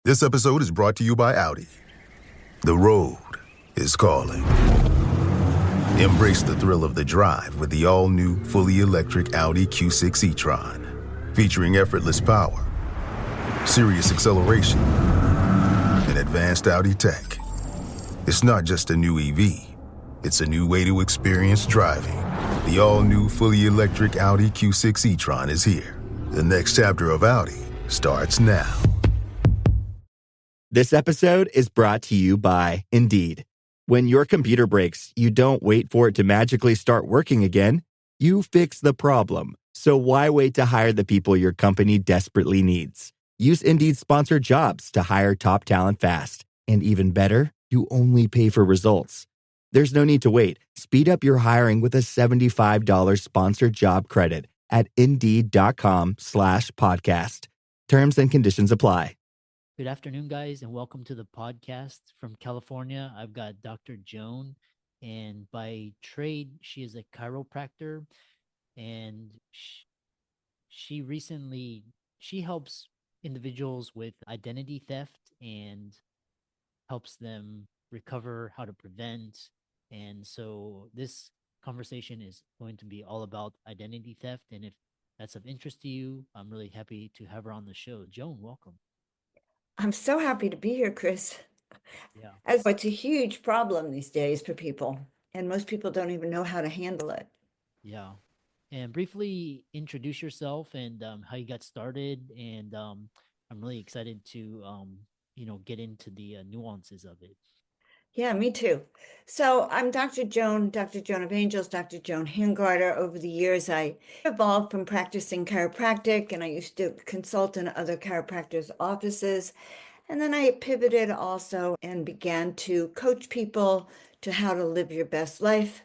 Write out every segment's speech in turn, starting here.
This episode is brought to you by Audi. The road is calling. Embrace the thrill of the drive with the all-new, fully electric Audi Q6 e-tron. Featuring effortless power, serious acceleration, and advanced Audi tech. It's not just a new EV, it's a new way to experience driving. The all-new, fully electric Audi Q6 e-tron is here. The next chapter of Audi starts now. This episode is brought to you by Indeed. When your computer breaks, you don't wait for it to magically start working again. You fix the problem. So why wait to hire the people your company desperately needs? Use Indeed's sponsored jobs to hire top talent fast. And even better, you only pay for results. There's no need to wait. Speed up your hiring with a $75 sponsored job credit at Indeed.com/podcast. Terms and conditions apply. Good afternoon, guys, and welcome to the podcast from California. I've got Dr. Joan, and by trade, she is a chiropractor, and she helps individuals with identity theft and helps them recover how to prevent. And so this conversation is going to be all about identity theft. And if that's of interest to you, I'm really happy to have her on the show. Joan, welcome. I'm so happy to be here, Chris. Yeah. As it's a huge problem these days for people, and most people don't even know how to handle it. Yeah. And briefly introduce yourself and how you got started. And I'm really excited to, get into the nuances of it. Yeah, me too. So I'm Dr. Joan of Angels, Dr. Joan Hangarter. Over the years, I evolved from practicing chiropractic, and I used to consult in other chiropractors' offices. And then I pivoted also and began to coach people to how to live your best life.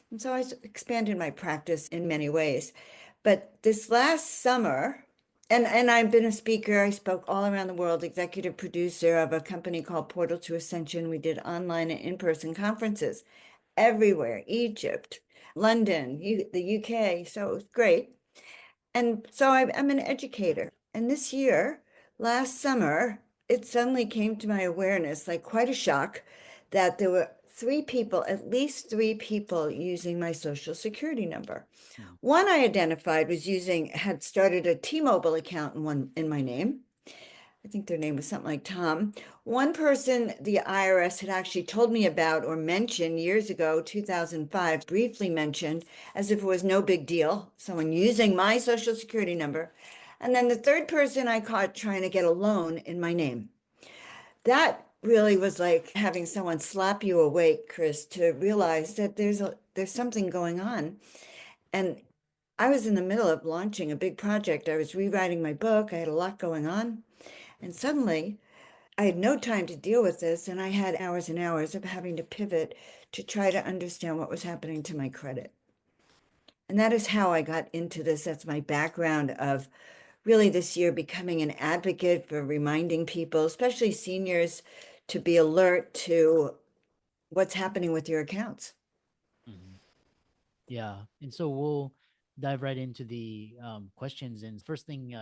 And so I expanded my practice in many ways. But this last summer, and I've been a speaker. I spoke all around the world, executive producer of a company called Portal to Ascension. We did online and in-person conferences everywhere, Egypt, London, the UK. So it was great. And so I'm an educator. And this year, last summer, it suddenly came to my awareness, like quite a shock, that there were at least three people using my social security number. One I identified had started a T-Mobile account in my name. I think their name was something like Tom. One person the IRS had actually told me about or mentioned years ago, 2005, briefly mentioned as if it was no big deal, someone using my social security number. And then the third person I caught trying to get a loan in my name. That really was like having someone slap you awake, Chris, to realize that there's something going on. And I was in the middle of launching a big project. I was rewriting my book. I had a lot going on. And suddenly I had no time to deal with this. And I had hours and hours of having to pivot to try to understand what was happening to my credit. And that is how I got into this. That's my background of really this year becoming an advocate for reminding people, especially seniors, to be alert to what's happening with your accounts. Mm-hmm. Yeah. And so we'll dive right into the questions. And first thing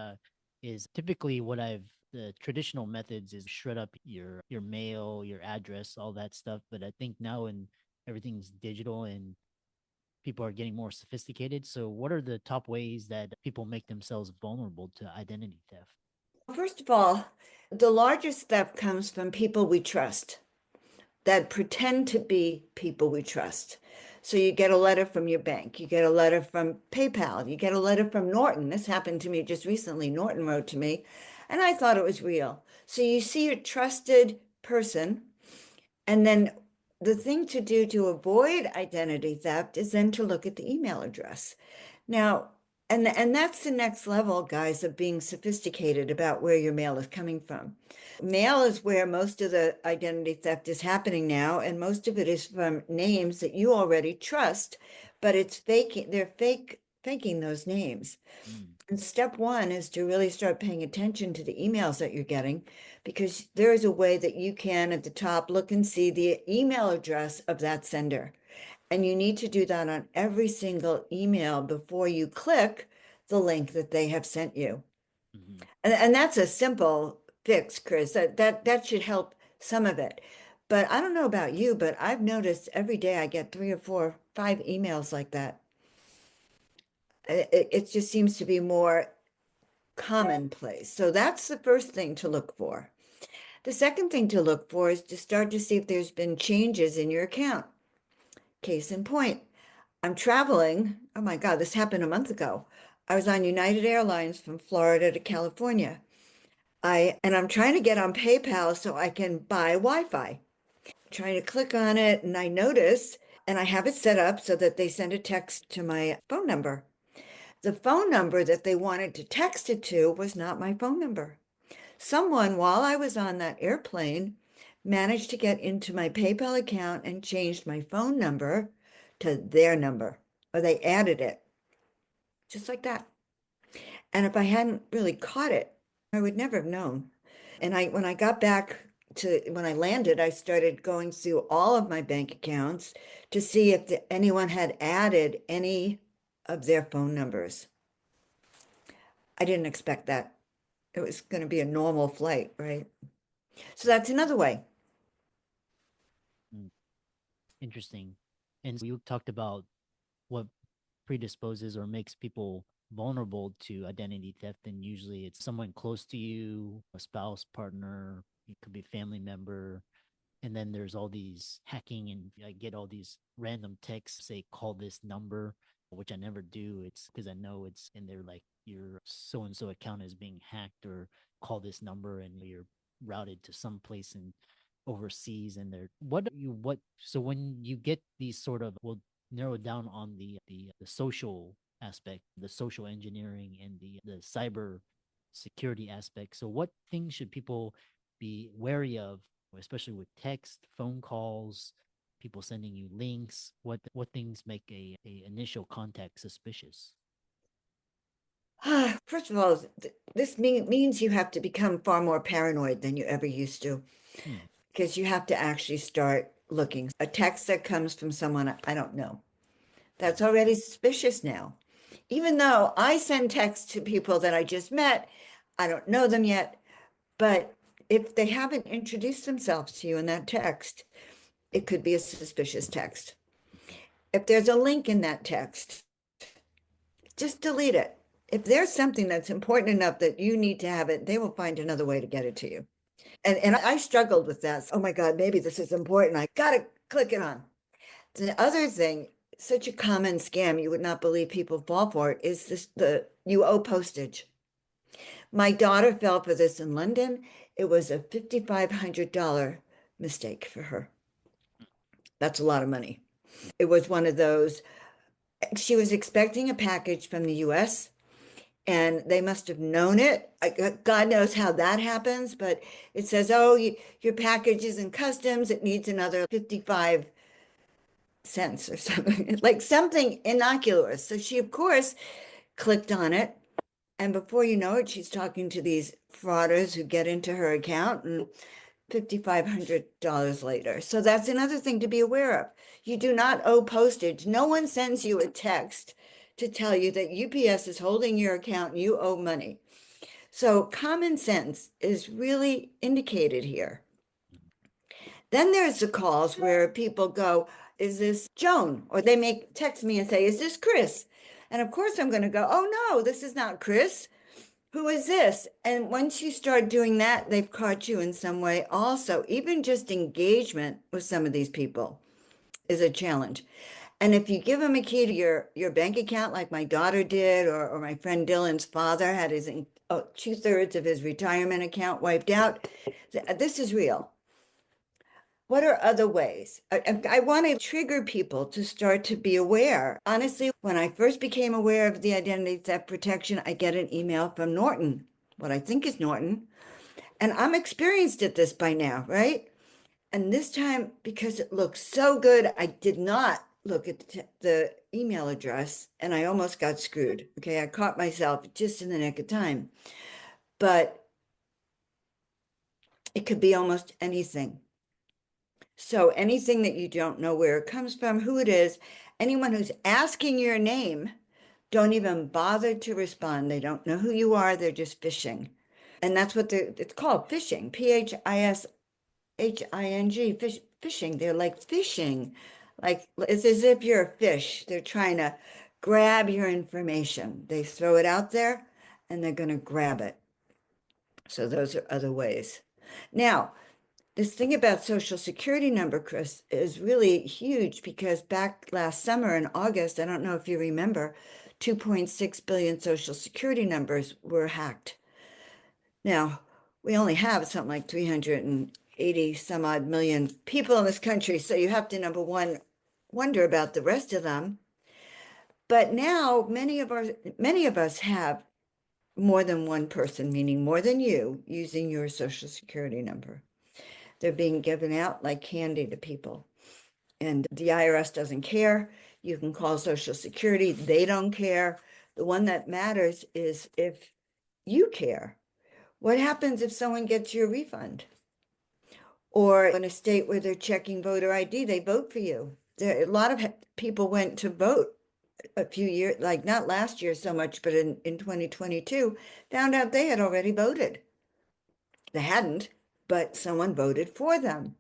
is typically the traditional methods is shred up your mail, your address, all that stuff. But I think now everything's digital and people are getting more sophisticated. So what are the top ways that people make themselves vulnerable to identity theft? First of all, the largest theft comes from people we trust that pretend to be people we trust. So you get a letter from your bank, you get a letter from PayPal, you get a letter from Norton. This happened to me just recently. Norton wrote to me, and I thought it was real. So you see a trusted person, and then the thing to do to avoid identity theft is then to look at the email address. Now, and that's the next level, guys, of being sophisticated about where your mail is coming from. Mail is where most of the identity theft is happening now, and most of it is from names that you already trust, but it's faking. They're faking those names. And step one is to really start paying attention to the emails that you're getting, because there is a way that you can at the top look and see the email address of that sender. And you need to do that on every single email before you click the link that they have sent you. Mm-hmm. And that's a simple fix, Chris. That should help some of it. But I don't know about you, but I've noticed every day I get 3 or 4, 5 emails like that. It just seems to be more commonplace. So that's the first thing to look for. The second thing to look for is to start to see if there's been changes in your account. Case in point, I'm traveling. Oh my God, this happened a month ago. I was on United Airlines from Florida to California. I'm trying to get on PayPal so I can buy Wi-Fi. Trying to click on it, and I notice, and I have it set up so that they send a text to my phone number. The phone number that they wanted to text it to was not my phone number. Someone, while I was on that airplane, managed to get into my PayPal account and changed my phone number to their number, or they added it just like that. And if I hadn't really caught it, I would never have known. And when I got back when I landed, I started going through all of my bank accounts to see if anyone had added any of their phone numbers. I didn't expect that. It was going to be a normal flight, right? So that's another way. Mm, interesting. And you talked about what predisposes or makes people vulnerable to identity theft, and usually it's someone close to you, a spouse, partner, it could be a family member. And then there's all these hacking, and I get all these random texts say call this number, which I never do. It's because I know it's in there like your so and so account is being hacked, or call this number and you're routed to some place in overseas. And they're what so when you get these sort of, we'll narrow down on the social aspect, the social engineering, and the cyber security aspect. So what things should people be wary of, especially with text, phone calls, people sending you links? What things make a initial contact suspicious? First of all, this means you have to become far more paranoid than you ever used to, Hmm. because you have to actually start looking. A text that comes from someone I don't know, that's already suspicious now. Even though I send texts to people that I just met, I don't know them yet, but if they haven't introduced themselves to you in that text, it could be a suspicious text. If there's a link in that text, just delete it. If there's something that's important enough that you need to have it, they will find another way to get it to you. And I struggled with that. Oh my God, maybe this is important. I gotta click it on. The other thing, such a common scam you would not believe people fall for it, is this the you owe postage. My daughter fell for this in London. It was a $5,500 mistake for her. That's a lot of money. It was one of those, she was expecting a package from the US, and they must have known it. God knows how that happens, but it says, oh, your package is in customs. It needs another 55 cents or something, like something innocuous. So she, of course, clicked on it. And before you know it, she's talking to these frauders who get into her account, and $5,500 later. So that's another thing to be aware of. You do not owe postage. No one sends you a text to tell you that UPS is holding your account and you owe money. So common sense is really indicated here. Then there's the calls where people go, is this Joan? Or they make text me and say, is this Chris? And of course I'm going to go, oh no, this is not Chris. Who is this? And once you start doing that, they've caught you in some way also. Even just engagement with some of these people is a challenge. And if you give them a key to your bank account, like my daughter did, or my friend Dylan's father had his 2/3 of his retirement account wiped out, this is real. What are other ways? I want to trigger people to start to be aware. Honestly, when I first became aware of the identity theft protection, I get an email from Norton, what I think is Norton, and I'm experienced at this by now, right? And this time, because it looks so good, I did not look at the email address, and I almost got screwed. Okay, I caught myself just in the nick of time. But it could be almost anything. So anything that you don't know where it comes from, who it is, anyone who's asking your name, don't even bother to respond. They don't know who you are. They're just phishing. And that's what it's called, phishing, phishing, phishing. They're like fishing, like it's as if you're a fish. They're trying to grab your information. They throw it out there and they're going to grab it. So those are other ways. Now, this thing about social security number, Chris, is really huge because back last summer in August, I don't know if you remember, 2.6 billion social security numbers were hacked. Now, we only have something like 380 some odd million people in this country, so you have to, number one, wonder about the rest of them. But now many of us have more than one person, meaning more than you, using your social security number. They're being given out like candy to people. And the IRS doesn't care. You can call Social Security, they don't care. The one that matters is if you care. What happens if someone gets your refund? Or in a state where they're checking voter ID, they vote for you. A lot of people went to vote a few years, like not last year so much, but in 2022, found out they had already voted. They hadn't, but someone voted for them.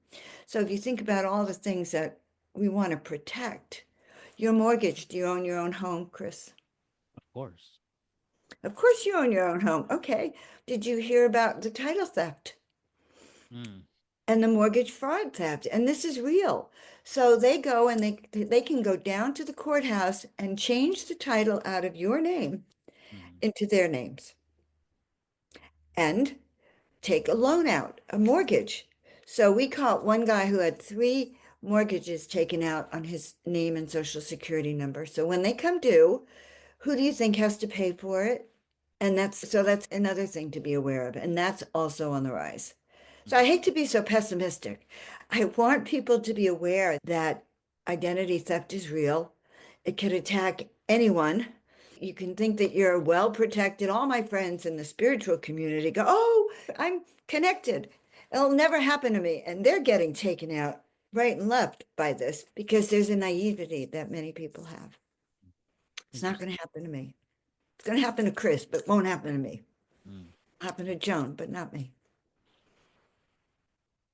So if you think about all the things that we want to protect, your mortgage, do you own your own home, Chris? Of course. Of course you own your own home. Okay. Did you hear about the title theft Mm, and the mortgage fraud theft? And this is real. So they go and they can go down to the courthouse and change the title out of your name mm, into their names and take a loan out, a mortgage. So we caught one guy who had three mortgages taken out on his name and social security number. So when they come due, who do you think has to pay for it? And that's another thing to be aware of. And that's also on the rise. So mm, I hate to be so pessimistic. I want people to be aware that identity theft is real. It can attack anyone. You can think that you're well protected. All my friends in the spiritual community go, "Oh, I'm connected. It'll never happen to me." And they're getting taken out right and left by this because there's a naivety that many people have. It's not going interesting. to happen to me. It's going to happen to Chris, but it won't happen to me. Mm, Happen to Joan, but not me.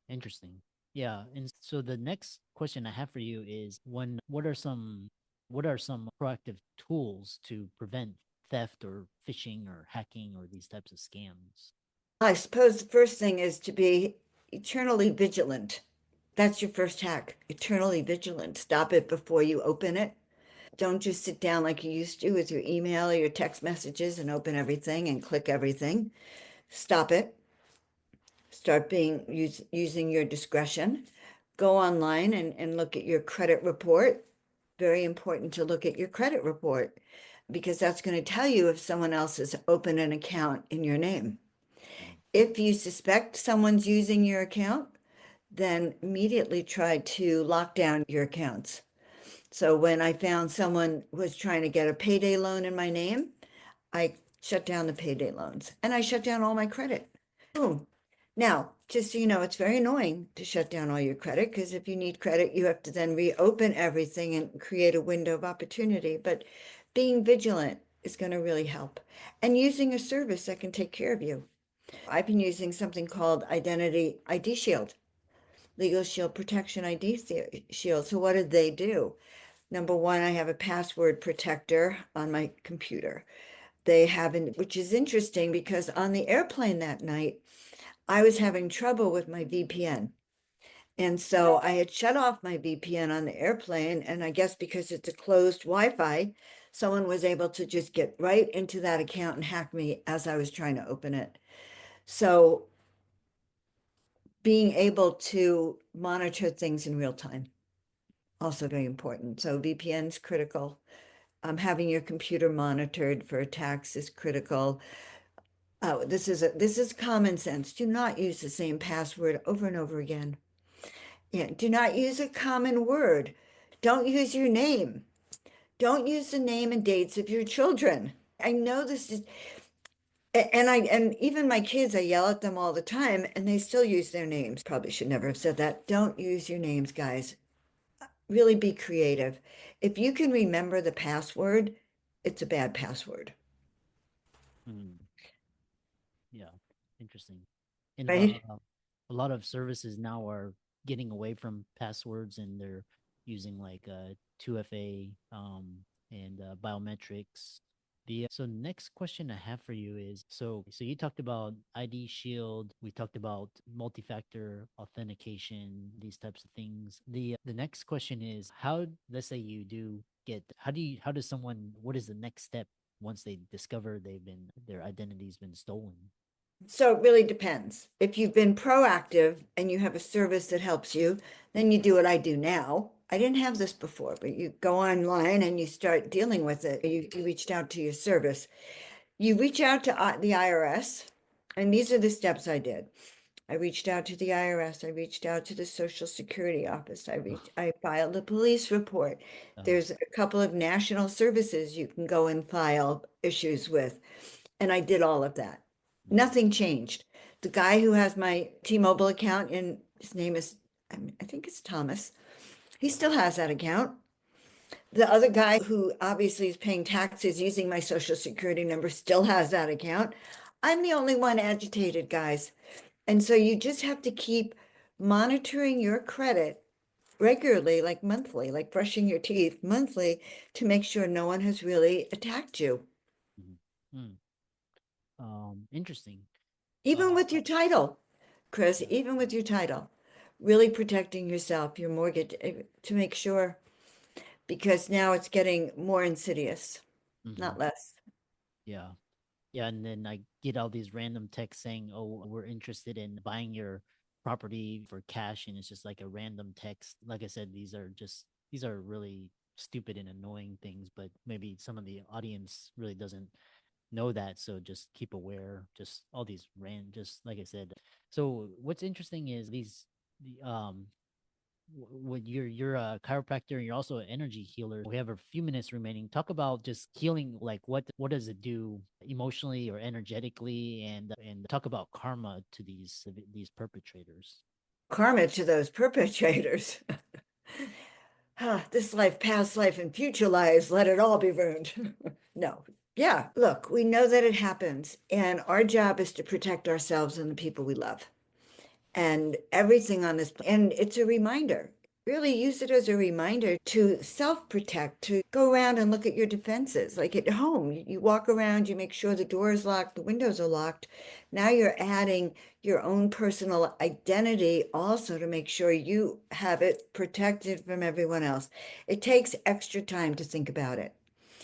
interesting. Yeah. And so the next question I have for you is what are some proactive tools to prevent theft or phishing or hacking or these types of scams? I suppose the first thing is to be eternally vigilant. That's your first hack, eternally vigilant. Stop it before you open it. Don't just sit down like you used to with your email or your text messages and open everything and click everything. Stop it. Start using your discretion. Go online and look at your credit report. Very important to look at your credit report because that's going to tell you if someone else has opened an account in your name. Mm, If you suspect someone's using your account, then immediately try to lock down your accounts. So when I found someone was trying to get a payday loan in my name, I shut down the payday loans and I shut down all my credit. Boom. Now, just so you know, it's very annoying to shut down all your credit because if you need credit, you have to then reopen everything and create a window of opportunity. But being vigilant is going to really help. And using a service that can take care of you. I've been using something called Identity ID Shield, Legal Shield Protection ID Shield. So what did they do? Number one, I have a password protector on my computer. They haven't, which is interesting because on the airplane that night, I was having trouble with my VPN. And so I had shut off my VPN on the airplane. And I guess because it's a closed Wi-Fi, someone was able to just get right into that account and hack me as I was trying to open it. So being able to monitor things in real time, also very important. So VPN is critical. Having your computer monitored for attacks is critical. This is common sense. Do not use the same password over and over again. Yeah, do not use a common word. Don't use your name. Don't use the name and dates of your children. I know this is, and even my kids, I yell at them all the time, and they still use their names. Probably should never have said that. Don't use your names, guys. Really be creative. If you can remember the password, it's a bad password. mm, yeah. Interesting. And right? a lot of services now are getting away from passwords and they're using like 2FA and biometrics. The so next question I have for you is so you talked about ID Shield, we talked about multi-factor authentication, these types of things. The next question is how let's say you do get how does someone what is the next step once they discover their identity's been stolen? So it really depends. If you've been proactive and you have a service that helps you, then you do what I do now. I didn't have this before, but you go online and you start dealing with it. You reached out to your service. You reach out to the IRS, and these are the steps I did. I reached out to the IRS. I reached out to the Social Security office. I filed a police report. Oh, There's a couple of national services you can go and file issues with. And I did all of that. mm, Nothing changed. The guy who has my T-Mobile account, and his name is, I think it's Thomas, he still has that account. The other guy who obviously is paying taxes using my social security number still has that account. I'm the only one agitated, guys. And so you just have to keep monitoring your credit regularly, like monthly, like brushing your teeth monthly to make sure no one has really attacked you. mhm, mm. Interesting. Even Uh, with your title, Chris, yeah. even with your title, really protecting yourself, your mortgage, to make sure, because now it's getting more insidious, Hmm. not less. Yeah. Yeah. And then I get all these random texts saying, oh, we're interested in buying your property for cash. And it's just like a random text. Like I said, these are really stupid and annoying things, but maybe some of the audience really doesn't know that. So just keep aware, just all these just like I said. So what's interesting is what you're a chiropractor and you're also an energy healer. We have a few minutes remaining. Talk about just healing, like what does it do emotionally or energetically, and talk about karma to these perpetrators. Karma to those perpetrators. This life, past life, and future lives, let it all be ruined. No. Yeah, look, we know that it happens, and our job is to protect ourselves and the people we love. And everything on this. And it's a reminder. Really use it as a reminder to self-protect, to go around and look at your defenses. Like at home, you walk around, you make sure the door is locked, the windows are locked. Now you're adding your own personal identity also to make sure you have it protected from everyone else. It takes extra time to think about it.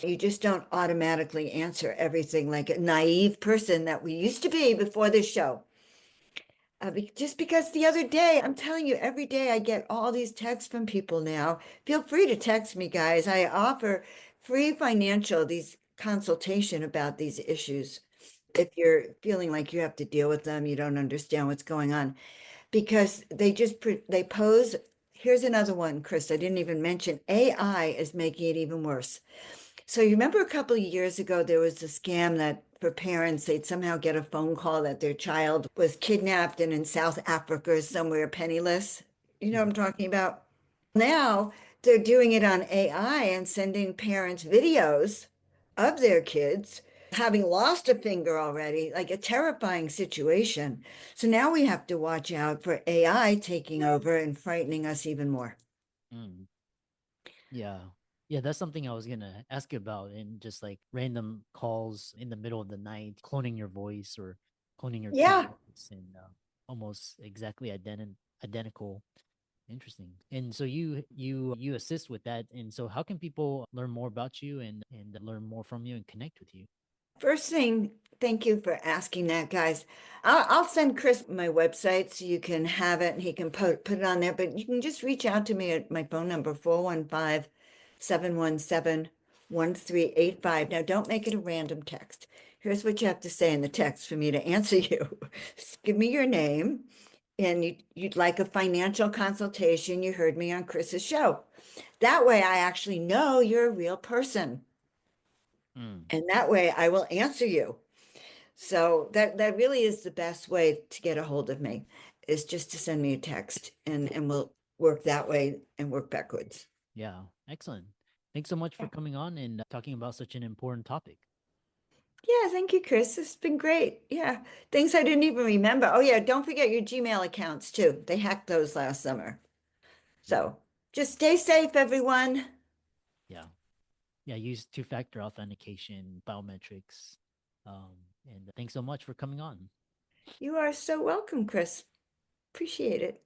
You just don't automatically answer everything like a naive person that we used to be before this show. Just because the other day, I'm telling you, every day I get all these texts from people now. Feel free to text me, guys. I offer free financial, these consultation about these issues. If you're feeling like you have to deal with them, you don't understand what's going on, because they pose. Here's another one, Chris. I didn't even mention AI is making it even worse. So you remember a couple of years ago, there was a scam that for parents, they'd somehow get a phone call that their child was kidnapped and in South Africa somewhere penniless. You know what I'm talking about? Now they're doing it on AI and sending parents videos of their kids having lost a finger already, like a terrifying situation. So now we have to watch out for AI taking over and frightening us even more. Mm, yeah. Yeah, that's something I was gonna ask you about, and just like random calls in the middle of the night, cloning your voice or cloning your kid's Yeah. voice, and almost exactly identical. Interesting. And so you assist with that. And so how can people learn more about you and learn more from you and connect with you? First thing, thank you for asking that, guys. I'll send Chris my website so you can have it and he can put it on there. But you can just reach out to me at my phone number, 415-717-1385. Now, don't make it a random text. Here's what you have to say in the text for me to answer you. Give me your name and you'd like a financial consultation. You heard me on Chris's show. That way, I actually know you're a real person. Mm, And that way I will answer you. So that really is the best way to get a hold of me is just to send me a text and we'll work that way and work backwards. yeah, excellent. Thanks so much for coming on and talking about such an important topic. Yeah, thank you, Chris. It's been great. Yeah, things I didn't even remember. Oh, yeah, don't forget your Gmail accounts too. They hacked those last summer. Yeah. So just stay safe, everyone. Yeah. Yeah. Use two-factor authentication, biometrics. And thanks so much for coming on. You are so welcome, Chris. Appreciate it.